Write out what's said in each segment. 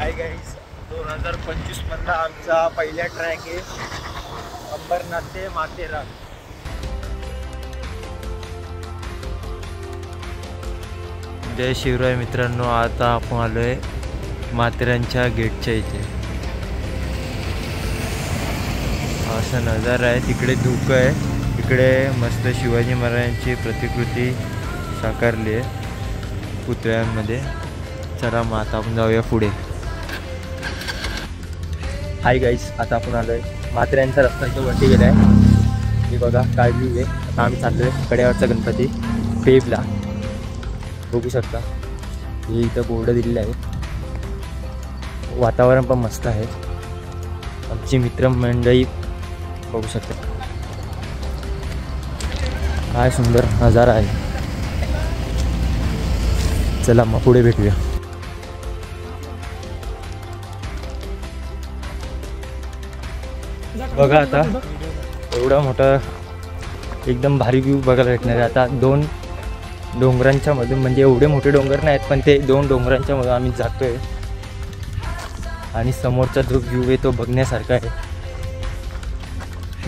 Hi guys, 2025 मधला आमचा पहिला ट्रॅक आहे अंबरनाथ ते माथेरान. जय शिवराय मित्रांनो, आता आपण आलोय माथेरानच्या गेटच्या इथे. असा नजारा आहे. तिकडे धुकं आहे, तिकडे मस्त शिवाजी महाराजांची प्रतिकृती साकारली आहे पुतळ्यांमध्ये. चला मग आता आपण जाऊया पुढे. हाय गाईस, आता आपण आलोय माथेरानचा रस्ता इथं वरती गेला आहे. हे बघा काय व्ह्यू आहे. आता आम्ही चाललोय कड्यावरचा गणपती पेबला. बघू शकता, हे इथं बोर्ड दिलेलं आहे. वातावरण पण मस्त आहे. आमची मित्रमंडळी बघू शकता, काय सुंदर नजारा आहे. चला मग पुढे भेटूया. बघा आता एवढा मोठा एकदम भारी व्ह्यू बघायला भेटणार आहे. आता दोन डोंगरांच्या मधून, म्हणजे एवढे मोठे डोंगर नाहीत पण ते दोन डोंगरांच्या मधून आम्ही जातोय आणि समोरचा जो व्ह्यू आहे तो बघण्यासारखा आहे.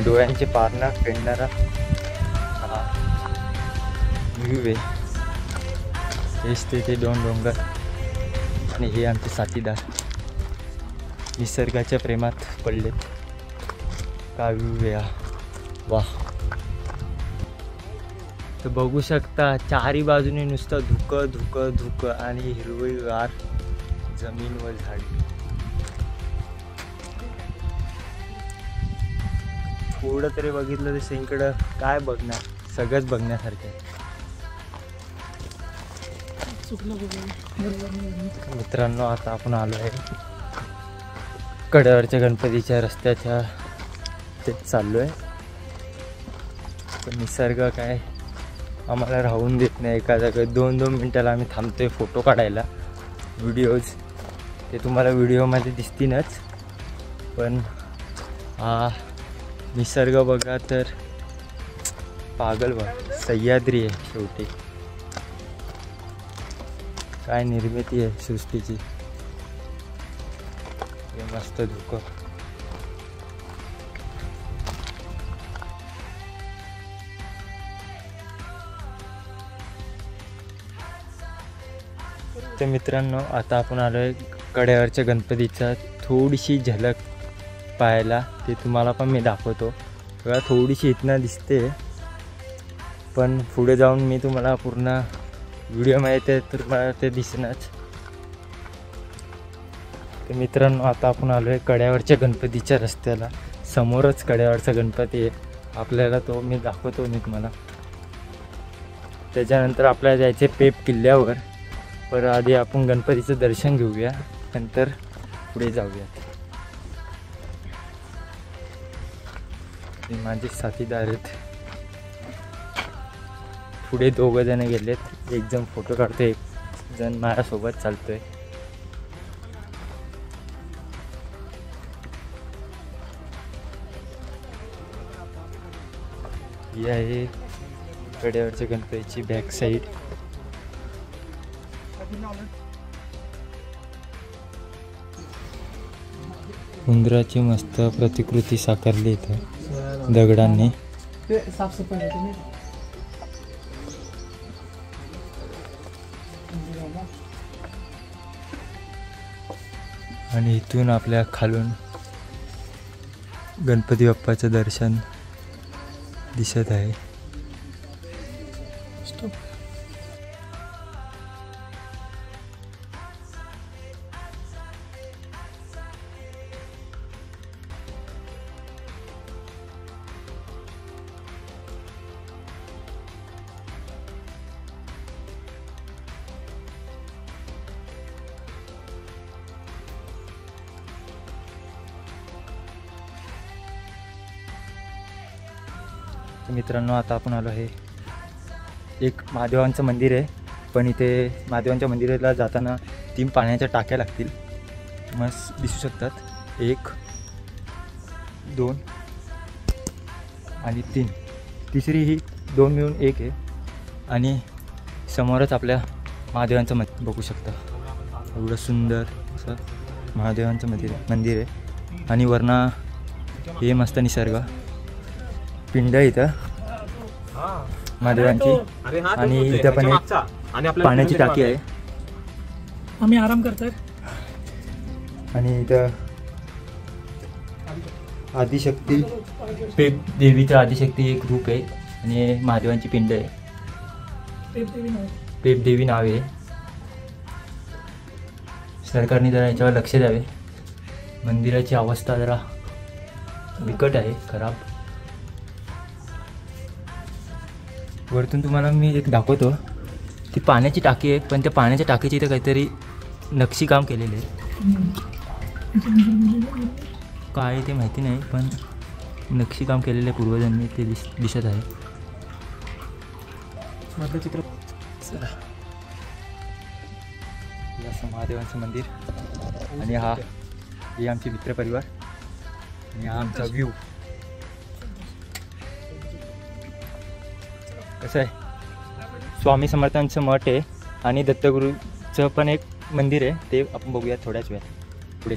डोळ्यांचे पारणा फेडणारा हा व्ह्यू आहे. हेच ते दोन डोंगर आणि हे आमचे साथीदार निसर्गाच्या प्रेमात पडलेत. काय व्ह्यू आहे, वाह. तर बघू शकता चारी बाजूने नुसतं धुकं धुकं धुकं आणि हिरवीगार जमीन व झाडी. थोडं तरी बघितलं तर सगळीकडं काय बघणार, सगळंच बघण्यासारखं आहे. मित्रांनो, आता आपण आलो आहे कड्यावरच्या गणपतीच्या रस्त्याच्या तेच चाललो आहे. पण निसर्ग काय आम्हाला राहून देत नाही. एका जागेत 2-2 मिनटाला आम्ही थांबतोय फोटो काढायला. व्हिडिओज ते तुम्हाला व्हिडिओमध्ये दिसतीलच, पण हा निसर्ग बघा तर पागल बघ. सह्याद्री आहे शेवटी. काय निर्मिती आहे सृष्टीची. हे मस्त धुकं. तर मित्रांनो, आता आपण आलो आहे कड्यावरच्या गणपतीचा थोडीशी झलक पाहायला. ते तुम्हाला पण मी दाखवतो. बघा थोडीशी इथनं दिसते, पण पुढे जाऊन मी तुम्हाला पूर्ण व्हिडिओमध्ये ते तुम्हाला ते दिसणारच. तर मित्रांनो, आता आपण आलो आहे कड्यावरच्या गणपतीच्या रस्त्याला. समोरच कड्यावरचा गणपती आहे. आपल्याला तो मी दाखवतो मी तुम्हाला. त्याच्यानंतर आपल्याला जायचे पेब किल्ल्यावर. पर आधी आपण गणपतीचं दर्शन घेऊया, नंतर पुढे जाऊया. माझे साथीदार आहेत. पुढे 2 जण गेलेत. एक जण फोटो काढतोय, एक जण माझ्यासोबत चालतोय. ही आहे कड्यावरच्या गणपतीची बॅक साईड. उंदराची मस्त प्रतिकृती साकारली इथं दगडांनी. आणि इथून आपल्या खालून गणपती बाप्पाचं दर्शन दिसत आहे. मित्रांनो, आता आपण आलो आहे एक महादेवांचं मंदिर आहे. पण इथे महादेवांच्या मंदिराला जाताना 3 पाण्याच्या टाक्या लागतील. मस्त दिसू शकतात. 1, 2 आणि 3. तिसरी ही 2 मिळून 1 आहे. आणि समोरच आपल्या महादेवांचं बघू शकता. एवढं सुंदर असं महादेवांचं मंदिर आहे आणि वरना हे मस्त निसर्ग पिंड आहे इथं महादेवांची आणि इथं पण एक पाण्याची टाकी आहे आम्ही आराम करतोय आणि इथं आदिशक्ती पेप देवीचं आदिशक्ती एक रूप आहे आणि महादेवांची पिंड आहे पेप देवी नाव आहे सरकारने जरा याच्यावर लक्ष द्यावे मंदिराची अवस्था जरा बिकट आहे खराब वरतून तुम्हाला मी एक दाखवतो ती पाण्याची टाकी आहे पण त्या पाण्याच्या टाकीची इथं काहीतरी नक्षीकाम केलेलं आहे काय ते माहिती नाही पण नक्षीकाम केलेलं आहे पूर्वजांनी ते दिसत आहे मधलं चित्र चला हे असं महादेवांचं मंदिर आणि हे आमचे मित्रपरिवार आणि हा आमचा व्ह्यू कसं आहे स्वामी समर्थांचं मठ आहे आणि दत्तगुरूचं पण एक मंदिर आहे ते आपण बघूया थोड्याच वेळात पुढे